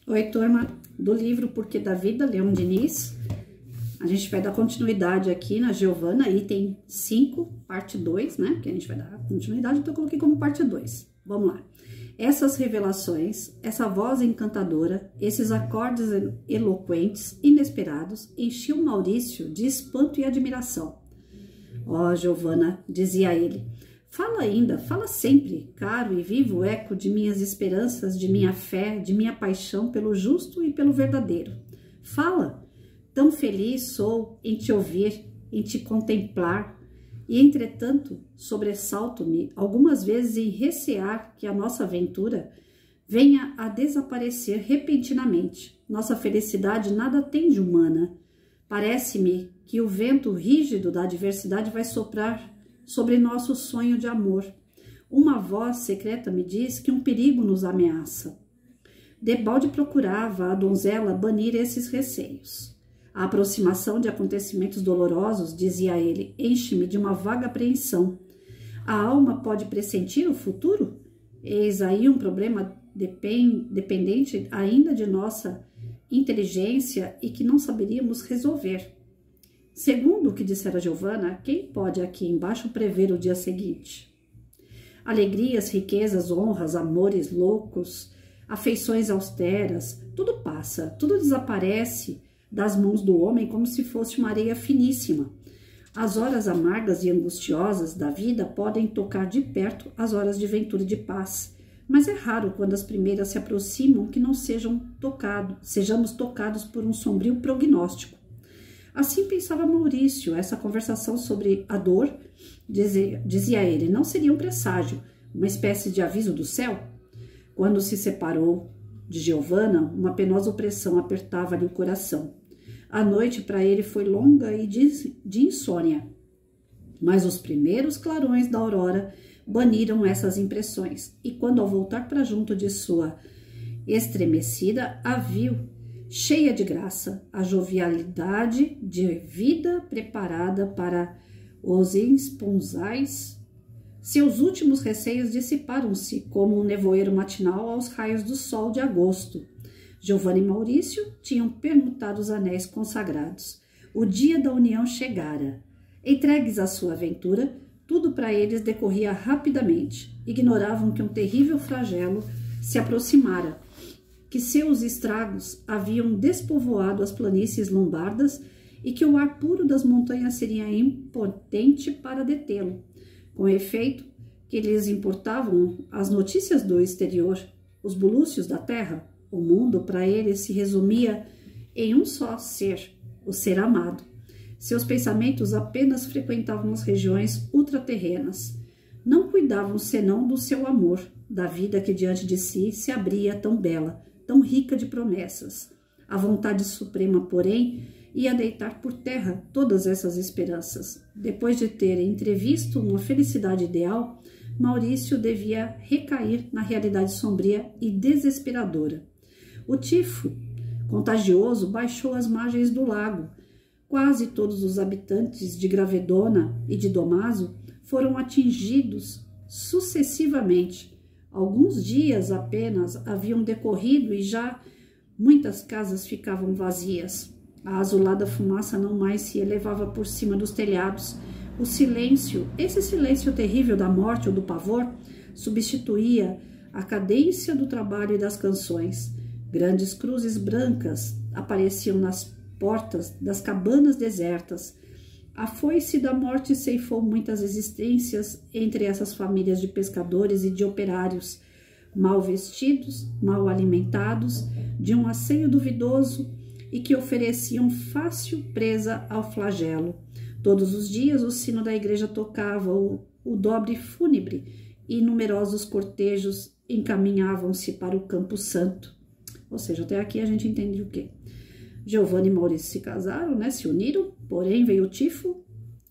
Oi, turma do livro Porquê da Vida, Leon Diniz. A gente vai dar continuidade aqui na Giovana, item 5, parte 2, né? Que a gente vai dar continuidade, então eu coloquei como parte 2. Vamos lá. Essas revelações, essa voz encantadora, esses acordes eloquentes, inesperados, enchiam Maurício de espanto e admiração. Ó, Giovana, dizia ele, fala ainda, fala sempre, caro e vivo eco de minhas esperanças, de minha fé, de minha paixão pelo justo e pelo verdadeiro. Fala, tão feliz sou em te ouvir, em te contemplar, e entretanto sobressalto-me algumas vezes em recear que a nossa aventura venha a desaparecer repentinamente. Nossa felicidade nada tem de humana. Parece-me que o vento rígido da adversidade vai soprar sobre nosso sonho de amor. Uma voz secreta me diz que um perigo nos ameaça. Debalde procurava a donzela banir esses receios. A aproximação de acontecimentos dolorosos, dizia ele, enche-me de uma vaga apreensão. A alma pode pressentir o futuro? Eis aí um problema dependente ainda de nossa inteligência e que não saberíamos resolver. Segundo o que dissera Giovana, quem pode aqui embaixo prever o dia seguinte? Alegrias, riquezas, honras, amores loucos, afeições austeras, tudo passa, tudo desaparece das mãos do homem como se fosse uma areia finíssima. As horas amargas e angustiosas da vida podem tocar de perto as horas de ventura e de paz, mas é raro quando as primeiras se aproximam que não sejamos tocados por um sombrio prognóstico. Assim pensava Maurício. Essa conversação sobre a dor, dizia ele, não seria um presságio, uma espécie de aviso do céu? Quando se separou de Giovana, uma penosa opressão apertava-lhe o coração. A noite para ele foi longa e de insônia, mas os primeiros clarões da aurora baniram essas impressões, e quando ao voltar para junto de sua estremecida, a viu cheia de graça, a jovialidade de vida preparada para os esponsais. Seus últimos receios dissiparam-se como um nevoeiro matinal aos raios do sol de agosto. Giovana e Maurício tinham permutado os anéis consagrados. O dia da união chegara. Entregues à sua aventura, tudo para eles decorria rapidamente. Ignoravam que um terrível flagelo se aproximara, que seus estragos haviam despovoado as planícies lombardas e que o ar puro das montanhas seria impotente para detê-lo. Com efeito, que lhes importavam as notícias do exterior, os bulúcios da terra, o mundo para eles se resumia em um só ser, o ser amado. Seus pensamentos apenas frequentavam as regiões ultraterrenas. Não cuidavam senão do seu amor, da vida que diante de si se abria tão bela, tão rica de promessas. A vontade suprema, porém, ia deitar por terra todas essas esperanças. Depois de ter entrevisto uma felicidade ideal, Maurício devia recair na realidade sombria e desesperadora. O tifo contagioso baixou as margens do lago. Quase todos os habitantes de Gravedona e de Domaso foram atingidos sucessivamente. Alguns dias apenas haviam decorrido e já muitas casas ficavam vazias. A azulada fumaça não mais se elevava por cima dos telhados. O silêncio, esse silêncio terrível da morte ou do pavor, substituía a cadência do trabalho e das canções. Grandes cruzes brancas apareciam nas portas das cabanas desertas. A foice da morte ceifou muitas existências entre essas famílias de pescadores e de operários, mal vestidos, mal alimentados, de um asseio duvidoso e que ofereciam fácil presa ao flagelo. Todos os dias o sino da igreja tocava o dobre fúnebre e numerosos cortejos encaminhavam-se para o Campo Santo. Ou seja, até aqui a gente entende o quê? Giovana e Maurício se casaram, né? Se uniram, porém veio o tifo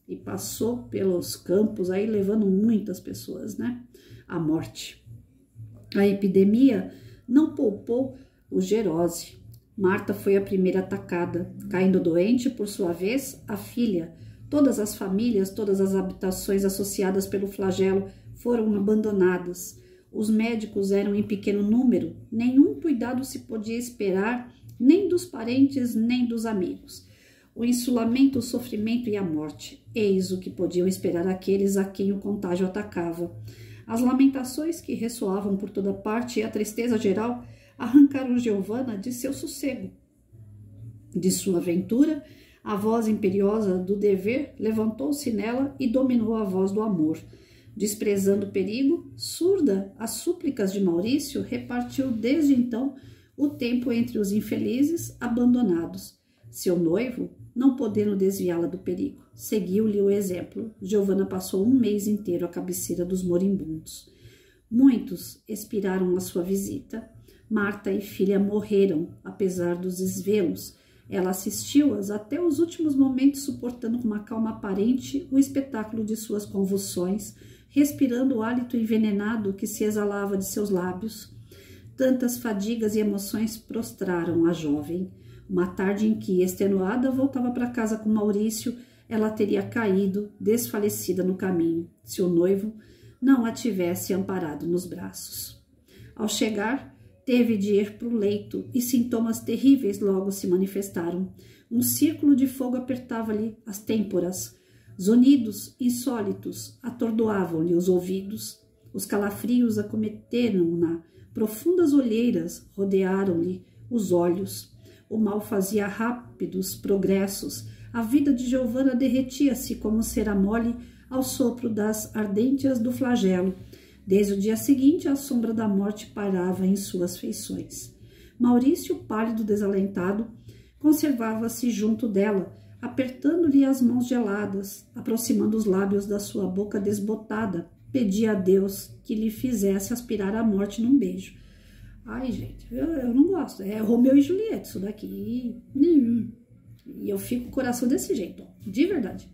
e passou pelos campos aí levando muitas pessoas, né? À morte. A epidemia não poupou o Gerose. Marta foi a primeira atacada, caindo doente, por sua vez, a filha. Todas as famílias, todas as habitações associadas pelo flagelo foram abandonadas. Os médicos eram em pequeno número, nenhum cuidado se podia esperar, nem dos parentes, nem dos amigos. O insulamento, o sofrimento e a morte, eis o que podiam esperar aqueles a quem o contágio atacava. As lamentações que ressoavam por toda parte e a tristeza geral arrancaram Giovanna de seu sossego. De sua aventura, a voz imperiosa do dever levantou-se nela e dominou a voz do amor. Desprezando o perigo, surda às súplicas de Maurício, repartiu desde então o tempo entre os infelizes abandonados. Seu noivo, não podendo desviá-la do perigo, seguiu-lhe o exemplo. Giovanna passou um mês inteiro à cabeceira dos moribundos. Muitos expiraram à sua visita. Marta e filha morreram, apesar dos desvelos. Ela assistiu-as até os últimos momentos, suportando com uma calma aparente o espetáculo de suas convulsões, respirando o hálito envenenado que se exalava de seus lábios. Tantas fadigas e emoções prostraram a jovem. Uma tarde em que, extenuada, voltava para casa com Maurício, ela teria caído, desfalecida no caminho, se o noivo não a tivesse amparado nos braços. Ao chegar, teve de ir para o leito e sintomas terríveis logo se manifestaram. Um círculo de fogo apertava-lhe as têmporas. Zunidos insólitos atordoavam-lhe os ouvidos. Os calafrios acometeram-na. Profundas olheiras rodearam-lhe os olhos. O mal fazia rápidos progressos. A vida de Giovanna derretia-se como cera mole ao sopro das ardências do flagelo. Desde o dia seguinte, a sombra da morte pairava em suas feições. Maurício, pálido, desalentado, conservava-se junto dela, apertando-lhe as mãos geladas, aproximando os lábios da sua boca desbotada, pedia a Deus que lhe fizesse aspirar a morte num beijo. Ai, gente, eu não gosto. É Romeu e Julieta, isso daqui. E eu fico com o coração desse jeito, ó, de verdade.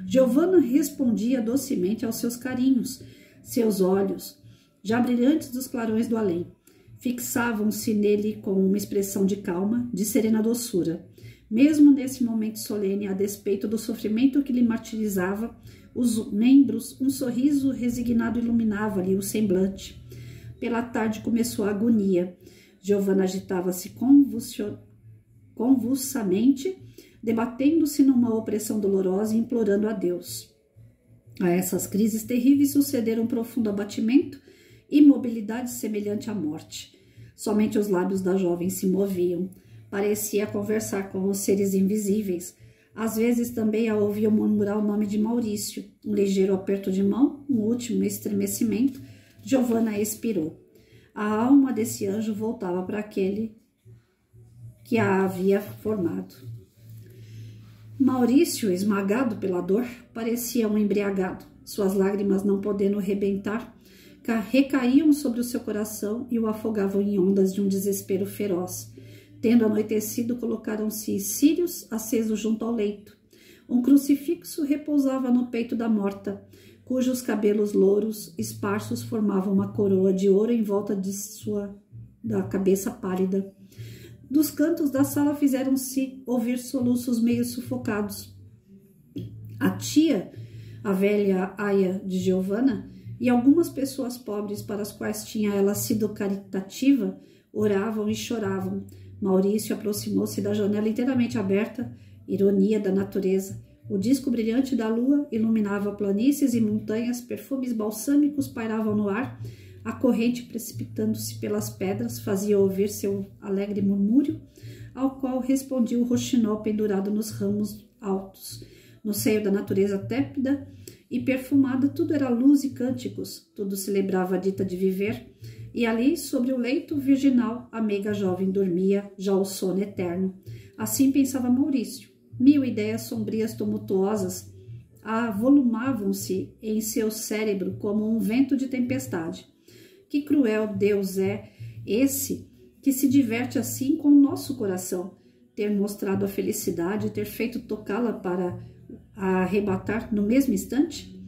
Giovanna respondia docemente aos seus carinhos. Seus olhos, já brilhantes dos clarões do além, fixavam-se nele com uma expressão de calma, de serena doçura. Mesmo nesse momento solene, a despeito do sofrimento que lhe martirizava os membros, um sorriso resignado iluminava-lhe o semblante. Pela tarde começou a agonia. Giovanna agitava-se convulsamente, debatendo-se numa opressão dolorosa e implorando a Deus. A essas crises terríveis sucederam um profundo abatimento e imobilidade semelhante à morte. Somente os lábios da jovem se moviam. Parecia conversar com os seres invisíveis. Às vezes também a ouviam murmurar o nome de Maurício. Um ligeiro aperto de mão, um último estremecimento. Giovanna expirou. A alma desse anjo voltava para aquele que a havia formado. Maurício, esmagado pela dor, parecia um embriagado. Suas lágrimas, não podendo rebentar, recaíam sobre o seu coração e o afogavam em ondas de um desespero feroz. Tendo anoitecido, colocaram-se círios acesos junto ao leito. Um crucifixo repousava no peito da morta, cujos cabelos louros esparsos formavam uma coroa de ouro em volta da cabeça pálida. Dos cantos da sala fizeram-se ouvir soluços meio sufocados. A tia, a velha aia de Giovanna, e algumas pessoas pobres para as quais tinha ela sido caritativa, oravam e choravam. Maurício aproximou-se da janela inteiramente aberta, ironia da natureza. O disco brilhante da lua iluminava planícies e montanhas, perfumes balsâmicos pairavam no ar. A corrente, precipitando-se pelas pedras, fazia ouvir seu alegre murmúrio, ao qual respondia o roxinol pendurado nos ramos altos. No seio da natureza tépida e perfumada, tudo era luz e cânticos, tudo celebrava a dita de viver, e ali, sobre o leito virginal, a meiga jovem dormia, já o sono eterno. Assim pensava Maurício. 1000 ideias sombrias tumultuosas avolumavam-se em seu cérebro como um vento de tempestade. Que cruel Deus é esse que se diverte assim com o nosso coração, ter mostrado a felicidade, ter feito tocá-la para a arrebatar no mesmo instante?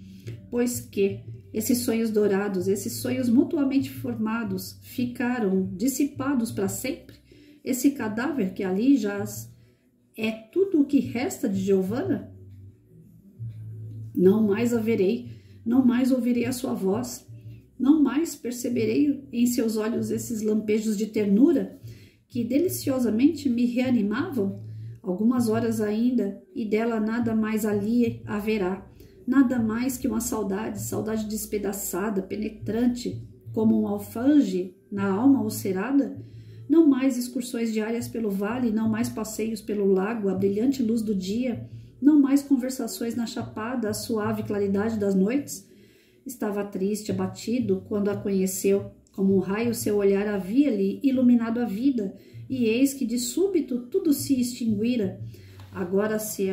Pois que esses sonhos dourados, esses sonhos mutuamente formados, ficaram dissipados para sempre? Esse cadáver que ali jaz é tudo o que resta de Giovanna? Não mais a verei, não mais ouvirei a sua voz. Não mais perceberei em seus olhos esses lampejos de ternura que deliciosamente me reanimavam? Algumas horas ainda, e dela nada mais ali haverá, nada mais que uma saudade, saudade despedaçada, penetrante, como um alfange na alma ulcerada. Não mais excursões diárias pelo vale, não mais passeios pelo lago, a brilhante luz do dia, não mais conversações na chapada, a suave claridade das noites. Estava triste, abatido, quando a conheceu. Como um raio, seu olhar havia-lhe iluminado a vida, e eis que de súbito tudo se extinguira. Agora se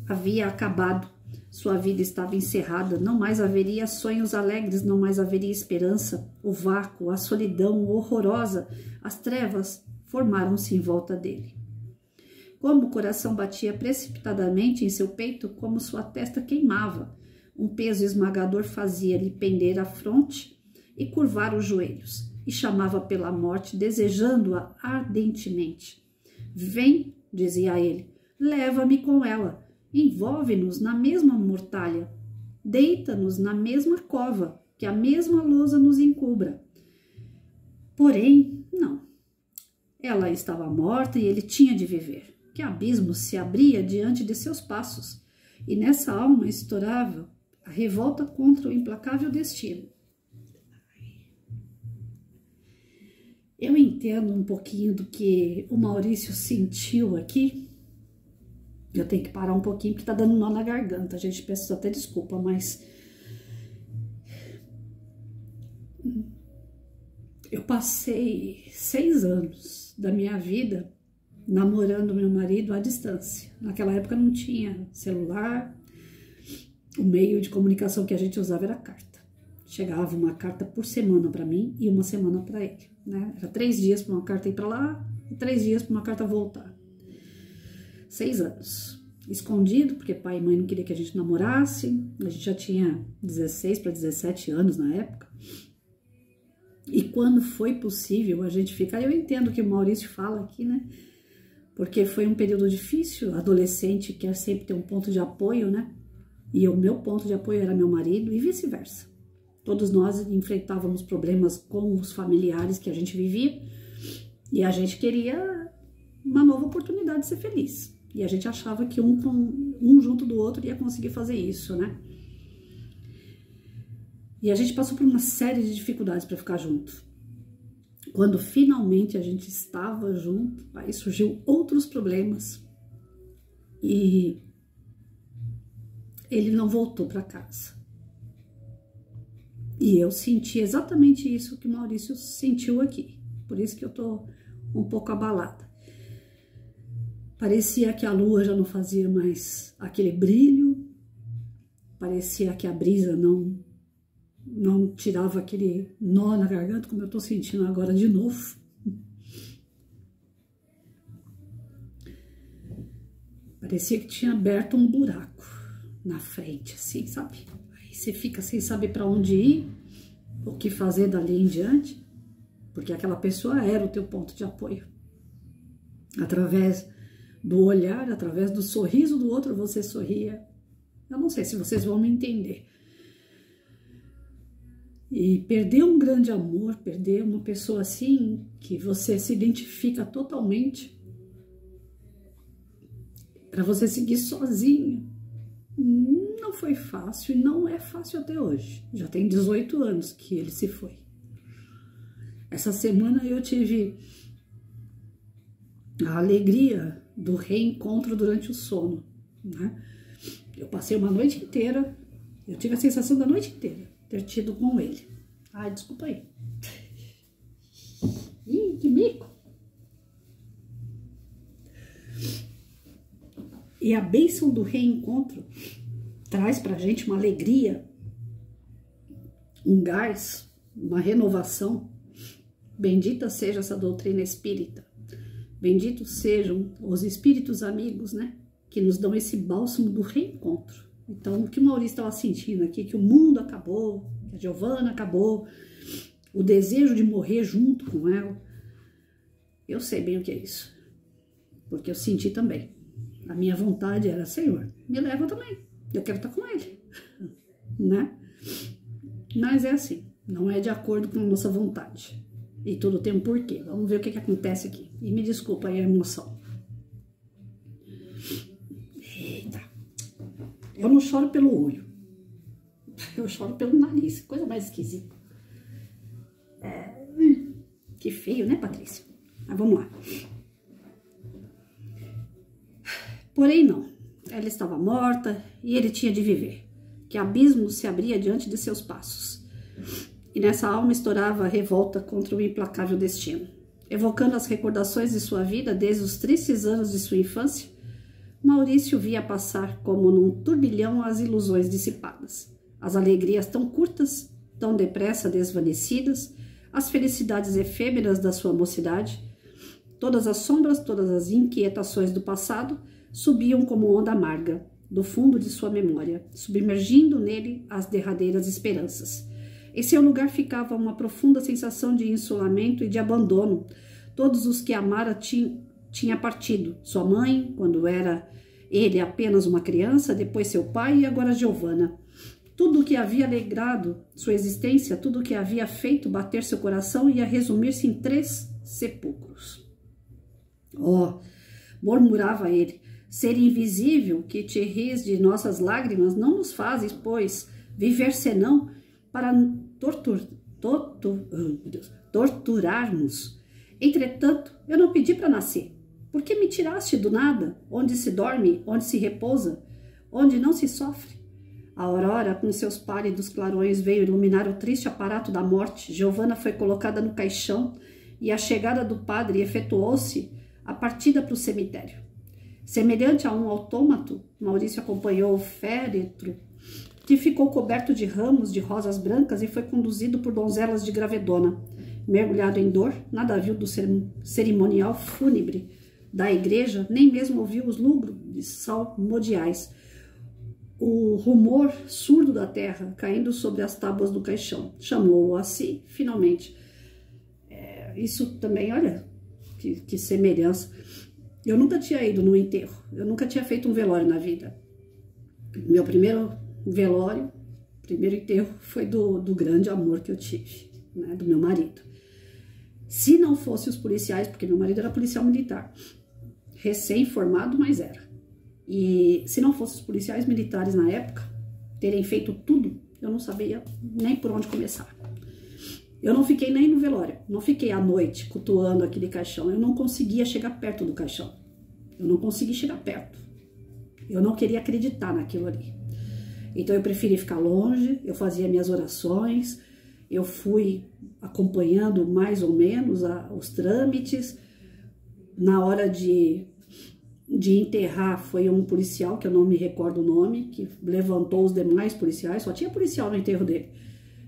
havia acabado. Sua vida estava encerrada, não mais haveria sonhos alegres, não mais haveria esperança. O vácuo, a solidão horrorosa, as trevas formaram-se em volta dele. Como o coração batia precipitadamente em seu peito, como sua testa queimava. Um peso esmagador fazia-lhe pender a fronte e curvar os joelhos, e chamava pela morte, desejando-a ardentemente. Vem, dizia ele, leva-me com ela, envolve-nos na mesma mortalha, deita-nos na mesma cova, que a mesma lousa nos encubra. Porém, não. Ela estava morta e ele tinha de viver. Que abismo se abria diante de seus passos, e nessa alma estourava a revolta contra o implacável destino. Eu entendo um pouquinho do que o Maurício sentiu aqui. Eu tenho que parar um pouquinho porque tá dando nó na garganta. A gente peço até desculpa, mas eu passei 6 anos da minha vida namorando meu marido à distância. Naquela época não tinha celular, o meio de comunicação que a gente usava era carta. Chegava uma carta por semana para mim e uma semana para ele, né? Era 3 dias para uma carta ir para lá e 3 dias para uma carta voltar. 6 anos. Escondido, porque pai e mãe não queriam que a gente namorasse. A gente já tinha 16 para 17 anos na época. E quando foi possível a gente ficar, eu entendo o que o Maurício fala aqui, né? Porque foi um período difícil, adolescente quer sempre ter um ponto de apoio, né? E o meu ponto de apoio era meu marido e vice-versa. Todos nós enfrentávamos problemas com os familiares que a gente vivia e a gente queria uma nova oportunidade de ser feliz. E a gente achava que um junto do outro ia conseguir fazer isso, né? E a gente passou por uma série de dificuldades para ficar junto. Quando finalmente a gente estava junto, aí surgiu outros problemas e ele não voltou para casa. E eu senti exatamente isso que o Maurício sentiu aqui. Por isso que eu tô um pouco abalada. Parecia que a lua já não fazia mais aquele brilho. Parecia que a brisa não tirava aquele nó na garganta, como eu tô sentindo agora de novo. Parecia que tinha aberto um buraco na frente, assim, sabe? Aí você fica sem saber para onde ir, o que fazer dali em diante, porque aquela pessoa era o teu ponto de apoio. Através do olhar, através do sorriso do outro, você sorria. Eu não sei se vocês vão me entender. E perder um grande amor, perder uma pessoa assim, que você se identifica totalmente, para você seguir sozinho, não foi fácil e não é fácil até hoje. Já tem 18 anos que ele se foi. Essa semana eu tive a alegria do reencontro durante o sono, né? Eu passei uma noite inteira, eu tive a sensação da noite inteira ter tido com ele. Ai, desculpa aí. Ih, que mico! E a bênção do reencontro traz pra gente uma alegria, um gás, uma renovação. Bendita seja essa doutrina espírita. Benditos sejam os espíritos amigos, né? Que nos dão esse bálsamo do reencontro. Então, o que o Maurício estava sentindo aqui, que o mundo acabou, que a Giovana acabou, o desejo de morrer junto com ela, eu sei bem o que é isso. Porque eu senti também. A minha vontade era, Senhor, me leva também. Eu quero estar com ele, né? Mas é assim, Não é de acordo com a nossa vontade. E tudo tem um porquê. Vamos ver o que acontece aqui. E me desculpa aí a emoção. Eita. Eu não choro pelo olho. Eu choro pelo nariz. Coisa mais esquisita. Que feio, né, Patrícia? Mas vamos lá. Porém, não. Ela estava morta e ele tinha de viver. Que abismo se abria diante de seus passos. E nessa alma estourava a revolta contra o implacável destino. Evocando as recordações de sua vida desde os tristes anos de sua infância, Maurício via passar como num turbilhão as ilusões dissipadas, as alegrias tão curtas, tão depressa desvanecidas, as felicidades efêmeras da sua mocidade. Todas as sombras, todas as inquietações do passado subiam como onda amarga do fundo de sua memória, submergindo nele as derradeiras esperanças. Em seu lugar ficava uma profunda sensação de isolamento e de abandono. Todos os que amara tinha partido. Sua mãe, quando era ele apenas uma criança, depois seu pai e agora Giovanna. Tudo o que havia alegrado sua existência, tudo o que havia feito bater seu coração ia resumir-se em 3 sepulcros. Oh, murmurava ele, ser invisível que te ris de nossas lágrimas não nos fazes, pois, viver senão para torturarmos. Entretanto, eu não pedi para nascer. Por que me tiraste do nada, onde se dorme, onde se repousa, onde não se sofre? A aurora, com seus pálidos clarões, veio iluminar o triste aparato da morte. Giovanna foi colocada no caixão e a chegada do padre efetuou-se a partida para o cemitério. Semelhante a um autômato, Maurício acompanhou o féretro, que ficou coberto de ramos de rosas brancas e foi conduzido por donzelas de gravedona. Mergulhado em dor, nada viu do cerimonial fúnebre da igreja, nem mesmo ouviu os lúgubres salmodiais, o rumor surdo da terra caindo sobre as tábuas do caixão. Chamou-o a si, finalmente. Isso também, olha, que semelhança. Eu nunca tinha ido no enterro, eu nunca tinha feito um velório na vida. Meu primeiro velório, primeiro enterro, foi do grande amor que eu tive, né, do meu marido. Se não fosse os policiais, porque meu marido era policial militar, recém-formado, mas era. E se não fossem os policiais militares na época terem feito tudo, eu não sabia nem por onde começar. Eu não fiquei nem no velório, não fiquei à noite cultuando aquele caixão, eu não conseguia chegar perto do caixão. Eu não consegui chegar perto. Eu não queria acreditar naquilo ali. Então eu preferi ficar longe, eu fazia minhas orações, eu fui acompanhando mais ou menos os trâmites. Na hora de enterrar foi um policial, que eu não me recordo o nome, que levantou os demais policiais, só tinha policial no enterro dele.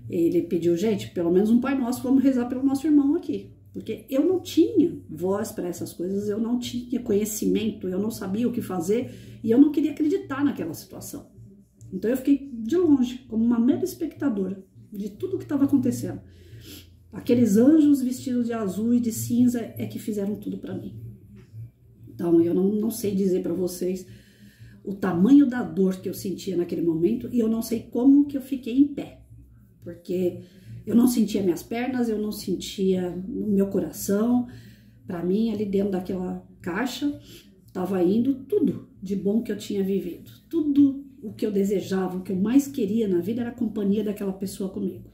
Ele pediu, gente, pelo menos um Pai Nosso, vamos rezar pelo nosso irmão aqui. Porque eu não tinha voz para essas coisas, eu não tinha conhecimento, eu não sabia o que fazer e eu não queria acreditar naquela situação. Então eu fiquei de longe, como uma mera espectadora de tudo que estava acontecendo. Aqueles anjos vestidos de azul e de cinza é que fizeram tudo para mim. Então eu não sei dizer para vocês o tamanho da dor que eu sentia naquele momento e eu não sei como que eu fiquei em pé. Porque eu não sentia minhas pernas, eu não sentia o meu coração. Para mim, ali dentro daquela caixa, estava indo tudo de bom que eu tinha vivido. Tudo o que eu desejava, o que eu mais queria na vida era a companhia daquela pessoa comigo.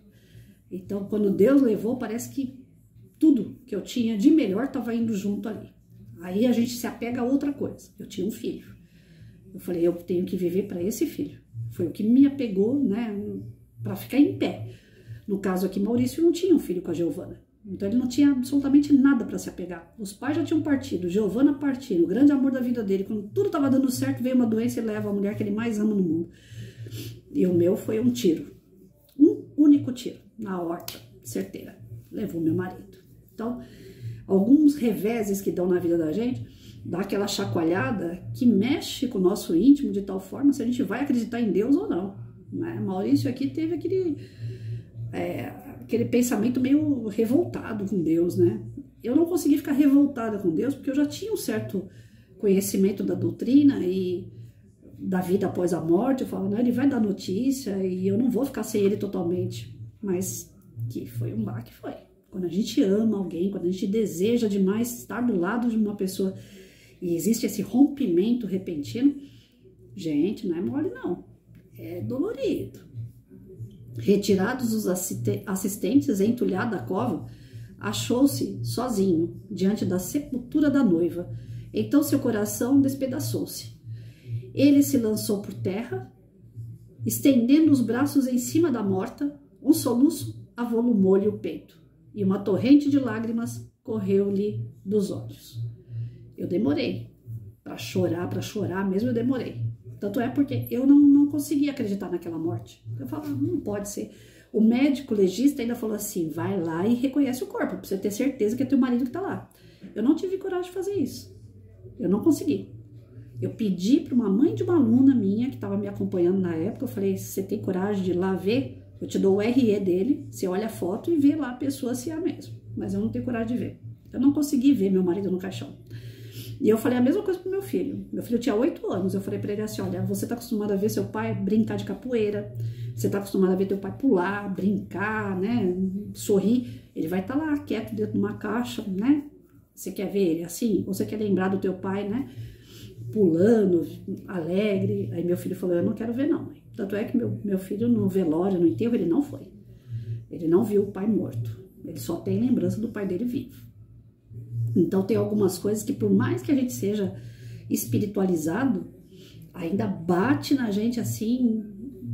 Então, quando Deus levou, parece que tudo que eu tinha de melhor estava indo junto ali. Aí a gente se apega a outra coisa. Eu tinha um filho. Eu falei, eu tenho que viver para esse filho. Foi o que me apegou, né, para ficar em pé. No caso aqui, Maurício não tinha um filho com a Giovanna. Então ele não tinha absolutamente nada para se apegar. Os pais já tinham partido, Giovanna partindo, o grande amor da vida dele. Quando tudo estava dando certo, veio uma doença e leva a mulher que ele mais ama no mundo. E o meu foi um tiro. Um único tiro, na aorta, certeira. Levou meu marido. Então, alguns reveses que dão na vida da gente, dá aquela chacoalhada que mexe com o nosso íntimo de tal forma se a gente vai acreditar em Deus ou não. Né? Maurício aqui teve aquele pensamento meio revoltado com Deus, né? Eu não consegui ficar revoltada com Deus porque eu já tinha um certo conhecimento da doutrina e da vida após a morte. Eu falo, não, ele vai dar notícia e eu não vou ficar sem ele totalmente. Mas que foi um baque, foi. Quando a gente ama alguém, quando a gente deseja demais estar do lado de uma pessoa e existe esse rompimento repentino, gente, não é mole não, é dolorido. Retirados os assistentes, entulhada a cova, achou-se sozinho diante da sepultura da noiva. Então seu coração despedaçou-se. Ele se lançou por terra, estendendo os braços em cima da morta. Um soluço avolumou-lhe o peito e uma torrente de lágrimas correu-lhe dos olhos. Eu demorei para chorar mesmo, eu demorei. Tanto é porque eu não conseguia acreditar naquela morte. Eu falava, não pode ser. O médico legista ainda falou assim, vai lá e reconhece o corpo, pra você ter certeza que é teu marido que tá lá. Eu não tive coragem de fazer isso. Eu não consegui. Eu pedi para uma mãe de uma aluna minha, que estava me acompanhando na época, eu falei, você tem coragem de ir lá ver? Eu te dou o RE dele, você olha a foto e vê lá a pessoa se é mesmo. Mas eu não tenho coragem de ver. Eu não consegui ver meu marido no caixão. E eu falei a mesma coisa pro meu filho. Meu filho tinha 8 anos. Eu falei pra ele assim, olha, você tá acostumado a ver seu pai brincar de capoeira. Você tá acostumado a ver teu pai pular, brincar, né? Sorrir. Ele vai estar lá, quieto, dentro de uma caixa, né? Você quer ver ele assim? Ou você quer lembrar do teu pai, né? Pulando, alegre. Aí meu filho falou, eu não quero ver não, mãe. Tanto é que meu filho no velório, no enterro, ele não foi. Ele não viu o pai morto. Ele só tem lembrança do pai dele vivo. Então tem algumas coisas que por mais que a gente seja espiritualizado, ainda bate na gente assim,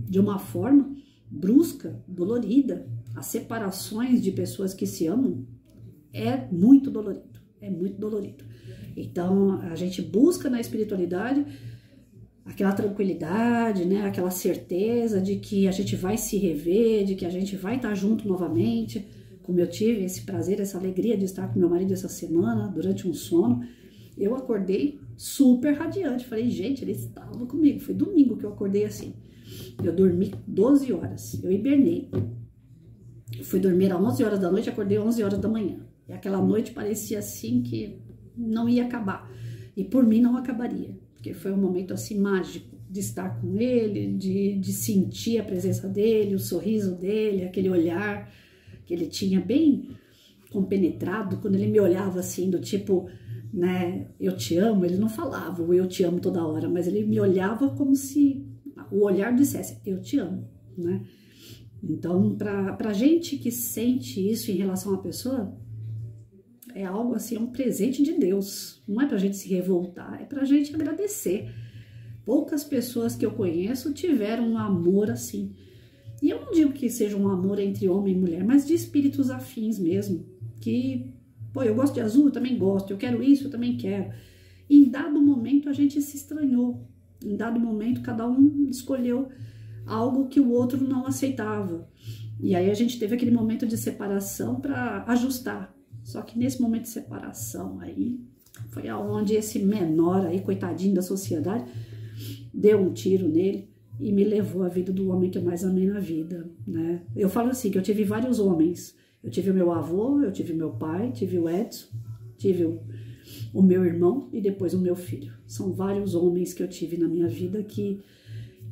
de uma forma brusca, dolorida. As separações de pessoas que se amam é muito dolorido, é muito dolorido. Então a gente busca na espiritualidade aquela tranquilidade, né, aquela certeza de que a gente vai se rever, de que a gente vai estar junto novamente. Como eu tive esse prazer, essa alegria de estar com meu marido essa semana, durante um sono, eu acordei super radiante. Falei, gente, ele estava comigo. Foi domingo que eu acordei assim. Eu dormi 12 horas, eu hibernei. Fui dormir às 11 horas da noite, acordei às 11 horas da manhã. E aquela noite parecia assim que não ia acabar. E por mim não acabaria, porque foi um momento assim mágico de estar com ele, de sentir a presença dele, o sorriso dele, aquele olhar que ele tinha bem compenetrado, quando ele me olhava assim, do tipo, né, eu te amo, ele não falava o eu te amo toda hora, mas ele me olhava como se o olhar dissesse, eu te amo, né? Então, pra gente que sente isso em relação à pessoa, é algo assim, é um presente de Deus, não é pra gente se revoltar, é pra gente agradecer. Poucas pessoas que eu conheço tiveram um amor assim. E eu não digo que seja um amor entre homem e mulher, mas de espíritos afins mesmo. Que, pô, eu gosto de azul, eu também gosto, eu quero isso, eu também quero. E em dado momento a gente se estranhou. Em dado momento cada um escolheu algo que o outro não aceitava. E aí a gente teve aquele momento de separação para ajustar. Só que nesse momento de separação aí, foi aonde esse menor aí, coitadinho da sociedade, deu um tiro nele e me levou a vida do homem que eu mais amei na vida, né? Eu falo assim, que eu tive vários homens. Eu tive o meu avô, eu tive o meu pai, tive o Edson, tive o meu irmão e depois o meu filho. São vários homens que eu tive na minha vida que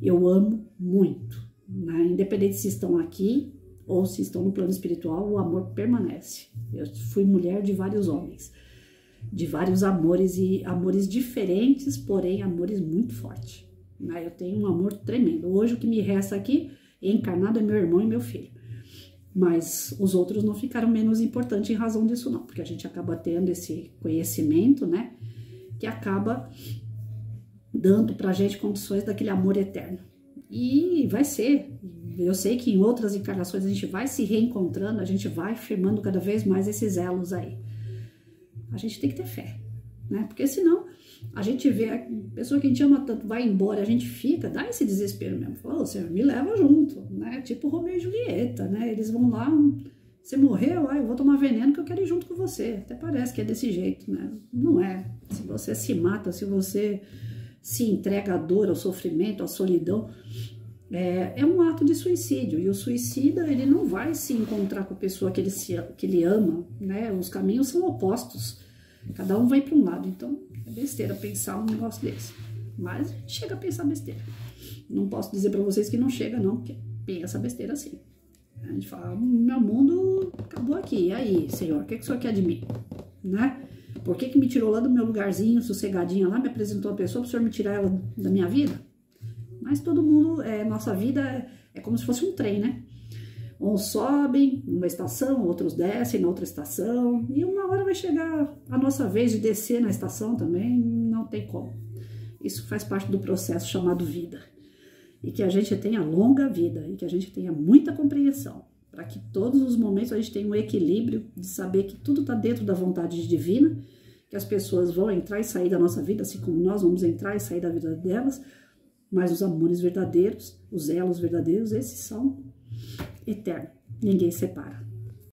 eu amo muito, né? Independente se estão aqui ou se estão no plano espiritual, o amor permanece. Eu fui mulher de vários homens, de vários amores e amores diferentes, porém amores muito fortes. Eu tenho um amor tremendo. Hoje o que me resta aqui, encarnado, é meu irmão e meu filho. Mas os outros não ficaram menos importantes em razão disso não, porque a gente acaba tendo esse conhecimento, né, que acaba dando pra gente condições daquele amor eterno. E vai ser, eu sei que em outras encarnações a gente vai se reencontrando, a gente vai firmando cada vez mais esses elos aí. A gente tem que ter fé, né, porque senão a gente vê a pessoa que a gente ama tanto vai embora, a gente fica, dá esse desespero mesmo. Fala, Senhor, me leva junto, né? Tipo Romeu e Julieta, né? Eles vão lá, você morreu, eu vou tomar veneno que eu quero ir junto com você. Até parece que é desse jeito, né? Não é. Se você se mata, se você se entrega à dor, ao sofrimento, à solidão, é um ato de suicídio. E o suicida, ele não vai se encontrar com a pessoa que ele ama, né? Os caminhos são opostos. Cada um vai para um lado, então é besteira pensar um negócio desse. Mas chega a pensar besteira. Não posso dizer para vocês que não chega, não, porque pensa besteira sim. A gente fala, meu mundo acabou aqui, e aí, Senhor, o que o Senhor quer de mim? Né? Por que me tirou lá do meu lugarzinho, sossegadinha lá, me apresentou uma pessoa para o Senhor me tirar ela da minha vida? Mas todo mundo, nossa vida é como se fosse um trem, né? Uns sobem numa estação, outros descem na outra estação, e uma hora vai chegar a nossa vez de descer na estação também, não tem como. Isso faz parte do processo chamado vida. E que a gente tenha longa vida, e que a gente tenha muita compreensão, para que todos os momentos a gente tenha um equilíbrio de saber que tudo está dentro da vontade divina, que as pessoas vão entrar e sair da nossa vida, assim como nós vamos entrar e sair da vida delas, mas os amores verdadeiros, os elos verdadeiros, esses são eternos, ninguém separa.